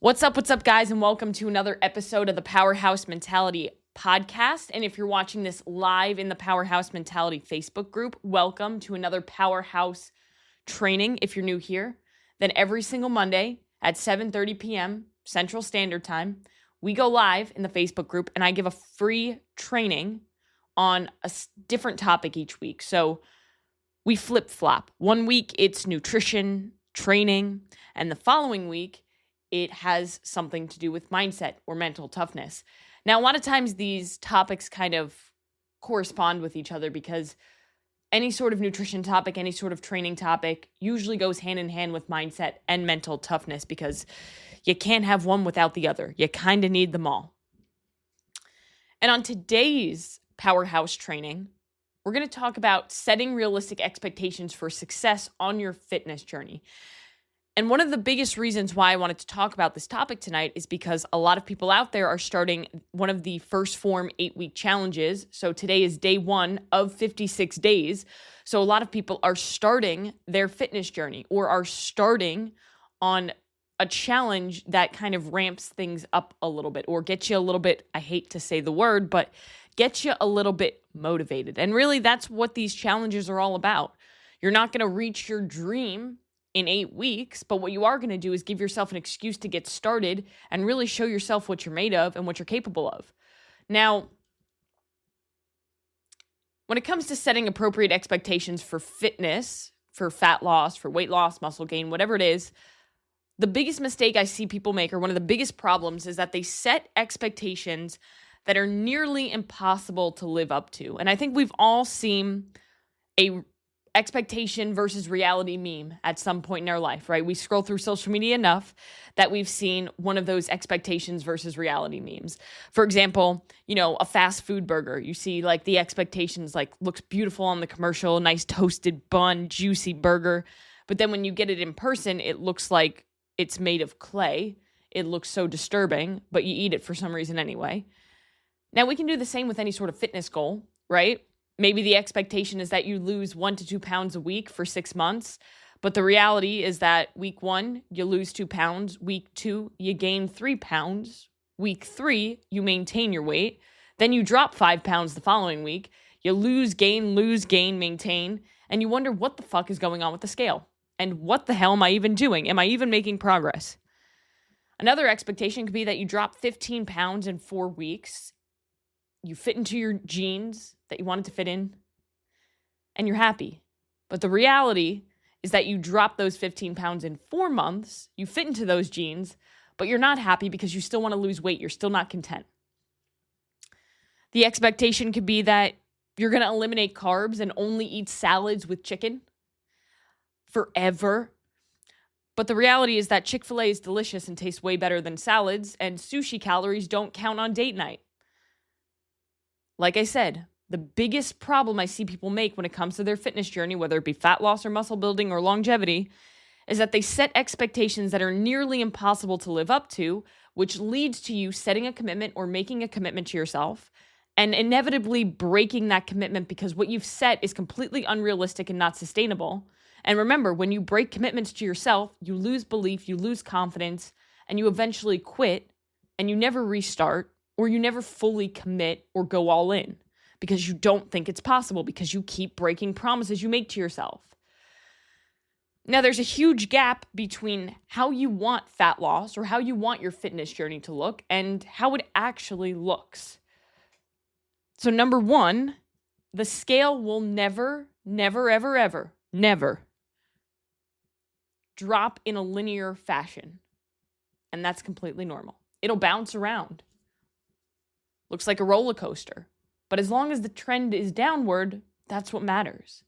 What's up, guys, and welcome to another episode of the Powerhouse Mentality podcast. And if you're watching this live in the Powerhouse Mentality Facebook group, welcome to another Powerhouse training. If you're new here, then every single Monday at 7:30 p.m. Central Standard Time, we go live in the Facebook group, and I give a free training on a different topic each week. So we flip-flop. One week, it's nutrition, training, and the following week, it has something to do with mindset or mental toughness. Now, a lot of times these topics kind of correspond with each other because any sort of nutrition topic, any sort of training topic usually goes hand in hand with mindset and mental toughness because you can't have one without the other. You kind of need them all. And on today's Powerhouse training, we're going to talk about setting realistic expectations for success on your fitness journey. And one of the biggest reasons why I wanted to talk about this topic tonight is because a lot of people out there are starting one of the First Form 8-week challenges. So today is day 1 of 56 days. So a lot of people are starting their fitness journey or are starting on a challenge that kind of ramps things up a little bit or gets you a little bit, I hate to say the word, but gets you a little bit motivated. And really, that's what these challenges are all about. You're not going to reach your dream in 8 weeks, but what you are going to do is give yourself an excuse to get started and really show yourself what you're made of and what you're capable of. Now, when it comes to setting appropriate expectations for fitness, for fat loss, for weight loss, muscle gain, whatever it is, the biggest mistake I see people make, or one of the biggest problems, is that they set expectations that are nearly impossible to live up to. And I think we've all seen a expectation versus reality meme at some point in our life, right? We scroll through social media enough that we've seen one of those expectations versus reality memes. For example, a fast food burger. You see like the expectations like looks beautiful on the commercial, nice toasted bun, juicy burger. But then when you get it in person, it looks like it's made of clay. It looks so disturbing, but you eat it for some reason anyway. Now we can do the same with any sort of fitness goal, right? Maybe the expectation is that you lose 1 to 2 pounds a week for 6 months. But the reality is that week 1, you lose 2 pounds. Week 2, you gain 3 pounds. Week 3, you maintain your weight. Then you drop 5 pounds the following week. You lose, gain, maintain. And you wonder what the fuck is going on with the scale. And what the hell am I even doing? Am I even making progress? Another expectation could be that you drop 15 pounds in 4 weeks. You fit into your jeans that you wanted to fit in, and you're happy. But the reality is that you drop those 15 pounds in 4 months, you fit into those jeans, but you're not happy because you still want to lose weight. You're still not content. The expectation could be that you're going to eliminate carbs and only eat salads with chicken forever. But the reality is that Chick-fil-A is delicious and tastes way better than salads, and sushi calories don't count on date night. Like I said, the biggest problem I see people make when it comes to their fitness journey, whether it be fat loss or muscle building or longevity, is that they set expectations that are nearly impossible to live up to, which leads to you setting a commitment or making a commitment to yourself and inevitably breaking that commitment because what you've set is completely unrealistic and not sustainable. And remember, when you break commitments to yourself, you lose belief, you lose confidence, and you eventually quit and you never restart or you never fully commit or go all in. Because you don't think it's possible, because you keep breaking promises you make to yourself. Now, there's a huge gap between how you want fat loss or how you want your fitness journey to look and how it actually looks. So number 1, the scale will never drop in a linear fashion. And that's completely normal. It'll bounce around. Looks like a roller coaster. But as long as the trend is downward, that's what matters.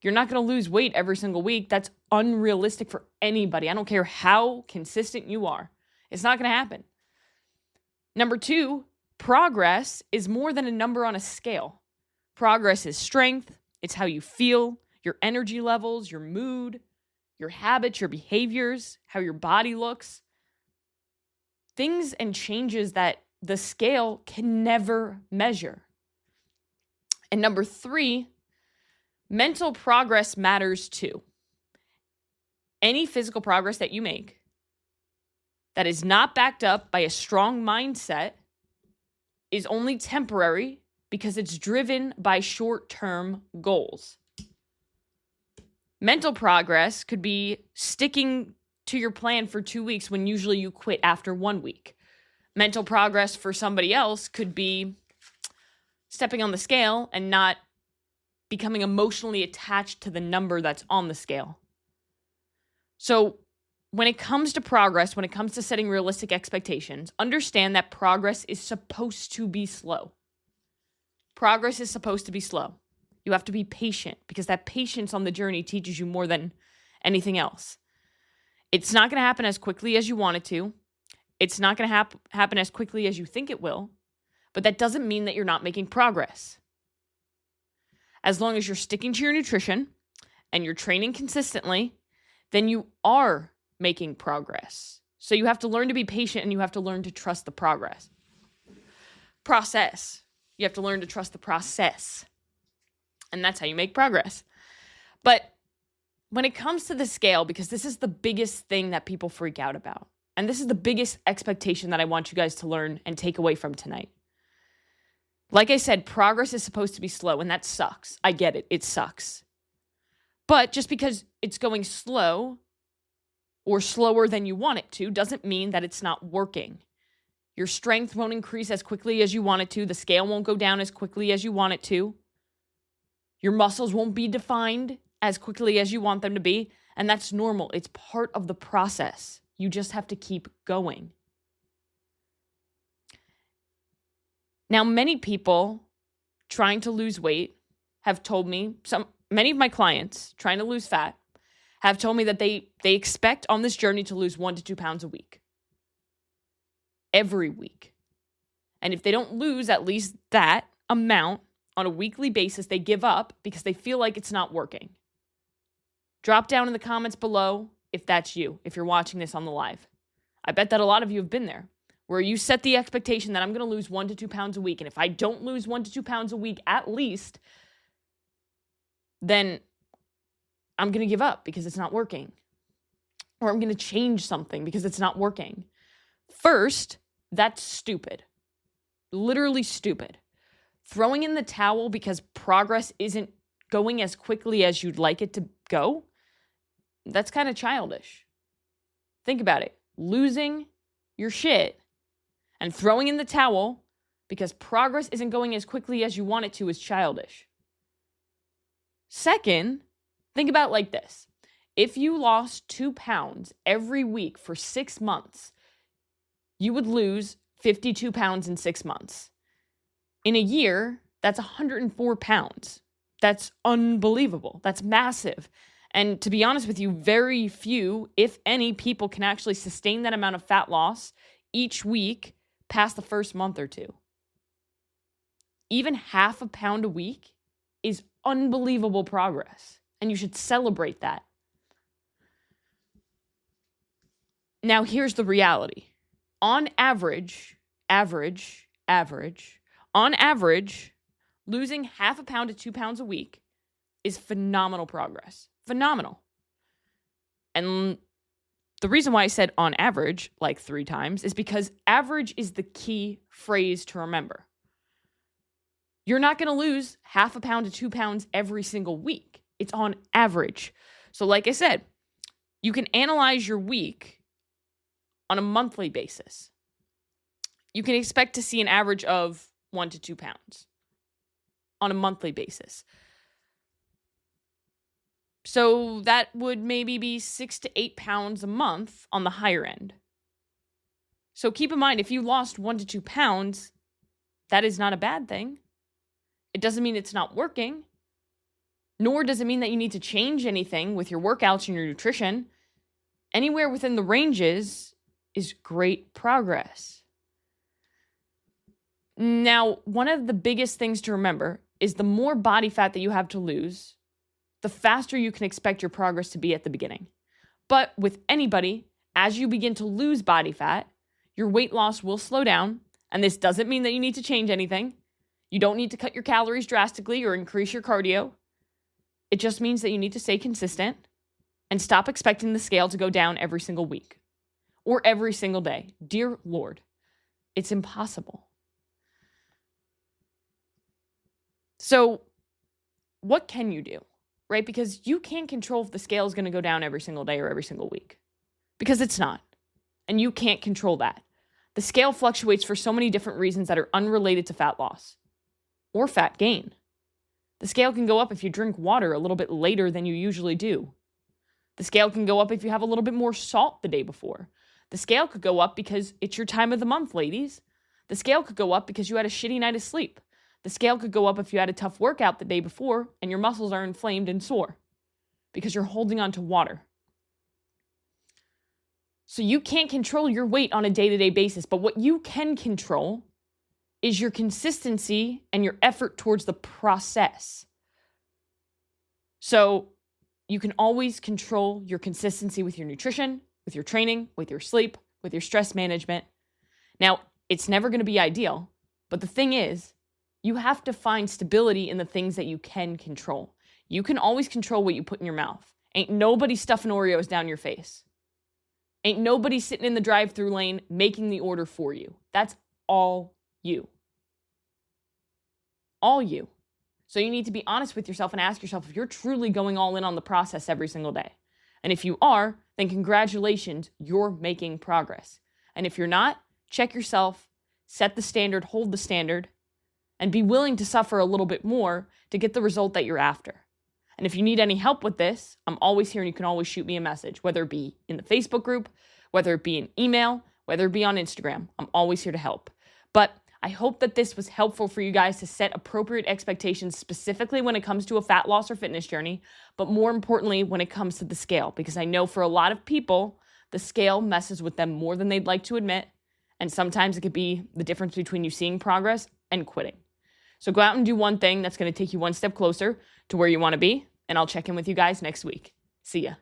You're not going to lose weight every single week. That's unrealistic for anybody. I don't care how consistent you are. It's not going to happen. Number 2, progress is more than a number on a scale. Progress is strength. It's how you feel, your energy levels, your mood, your habits, your behaviors, how your body looks. Things and changes that the scale can never measure. And number 3, mental progress matters too. Any physical progress that you make that is not backed up by a strong mindset is only temporary because it's driven by short-term goals. Mental progress could be sticking to your plan for 2 weeks when usually you quit after 1 week. Mental progress for somebody else could be stepping on the scale and not becoming emotionally attached to the number that's on the scale. So when it comes to progress, when it comes to setting realistic expectations, understand that progress is supposed to be slow. Progress is supposed to be slow. You have to be patient because that patience on the journey teaches you more than anything else. It's not going to happen as quickly as you want it to. It's not going to happen as quickly as you think it will, but that doesn't mean that you're not making progress. As long as you're sticking to your nutrition and you're training consistently, then you are making progress. So you have to learn to be patient and you have to learn to trust the process. You have to learn to trust the process. And that's how you make progress. But when it comes to the scale, because this is the biggest thing that people freak out about, and this is the biggest expectation that I want you guys to learn and take away from tonight. Like I said, progress is supposed to be slow, and that sucks. I get it. It sucks. But just because it's going slow or slower than you want it to doesn't mean that it's not working. Your strength won't increase as quickly as you want it to. The scale won't go down as quickly as you want it to. Your muscles won't be defined as quickly as you want them to be. And that's normal. It's part of the process. You just have to keep going. Now, many people trying to lose weight have told me, many of my clients trying to lose fat have told me that they expect on this journey to lose 1 to 2 pounds a week. Every week. And if they don't lose at least that amount on a weekly basis, they give up because they feel like it's not working. Drop down in the comments below if that's you, if you're watching this on the live. I bet that a lot of you have been there, where you set the expectation that I'm going to lose 1 to 2 pounds a week. And if I don't lose 1 to 2 pounds a week at least, then I'm going to give up because it's not working. Or I'm going to change something because it's not working. First, that's stupid. Literally stupid. Throwing in the towel because progress isn't going as quickly as you'd like it to go, that's kind of childish. Think about it. Losing your shit and throwing in the towel because progress isn't going as quickly as you want it to is childish. Second, think about it like this. If you lost 2 pounds every week for 6 months, you would lose 52 pounds in 6 months. In a year, that's 104 pounds. That's unbelievable. That's massive. And to be honest with you, very few, if any, people can actually sustain that amount of fat loss each week past the first month or two. Even half a pound a week is unbelievable progress. And you should celebrate that. Now, here's the reality. On average, losing half a pound to 2 pounds a week is phenomenal progress. Phenomenal. And the reason why I said on average like 3 times is because average is the key phrase to remember. You're not going to lose half a pound to 2 pounds every single week. It's on average. So like I said, you can analyze your week on a monthly basis. You can expect to see an average of 1 to 2 pounds on a monthly basis. So that would maybe be 6 to 8 pounds a month on the higher end. So keep in mind, if you lost 1 to 2 pounds, that is not a bad thing. It doesn't mean it's not working, nor does it mean that you need to change anything with your workouts and your nutrition. Anywhere within the ranges is great progress. Now, one of the biggest things to remember is the more body fat that you have to lose, the faster you can expect your progress to be at the beginning. But with anybody, as you begin to lose body fat, your weight loss will slow down. And this doesn't mean that you need to change anything. You don't need to cut your calories drastically or increase your cardio. It just means that you need to stay consistent and stop expecting the scale to go down every single week or every single day. Dear Lord, it's impossible. So what can you do, right? Because you can't control if the scale is going to go down every single day or every single week, because it's not. And you can't control that. The scale fluctuates for so many different reasons that are unrelated to fat loss or fat gain. The scale can go up if you drink water a little bit later than you usually do. The scale can go up if you have a little bit more salt the day before. The scale could go up because it's your time of the month, ladies. The scale could go up because you had a shitty night of sleep. The scale could go up if you had a tough workout the day before and your muscles are inflamed and sore because you're holding on to water. So you can't control your weight on a day-to-day basis, but what you can control is your consistency and your effort towards the process. So you can always control your consistency with your nutrition, with your training, with your sleep, with your stress management. Now, it's never going to be ideal, but the thing is, you have to find stability in the things that you can control. You can always control what you put in your mouth. Ain't nobody stuffing Oreos down your face. Ain't nobody sitting in the drive-thru lane making the order for you. That's all you. All you. So you need to be honest with yourself and ask yourself if you're truly going all in on the process every single day. And if you are, then congratulations, you're making progress. And if you're not, check yourself, set the standard, hold the standard, and be willing to suffer a little bit more to get the result that you're after. And if you need any help with this, I'm always here and you can always shoot me a message, whether it be in the Facebook group, whether it be an email, whether it be on Instagram. I'm always here to help. But I hope that this was helpful for you guys to set appropriate expectations specifically when it comes to a fat loss or fitness journey, but more importantly, when it comes to the scale, because I know for a lot of people, the scale messes with them more than they'd like to admit. And sometimes it could be the difference between you seeing progress and quitting. So go out and do one thing that's going to take you one step closer to where you want to be, and I'll check in with you guys next week. See ya.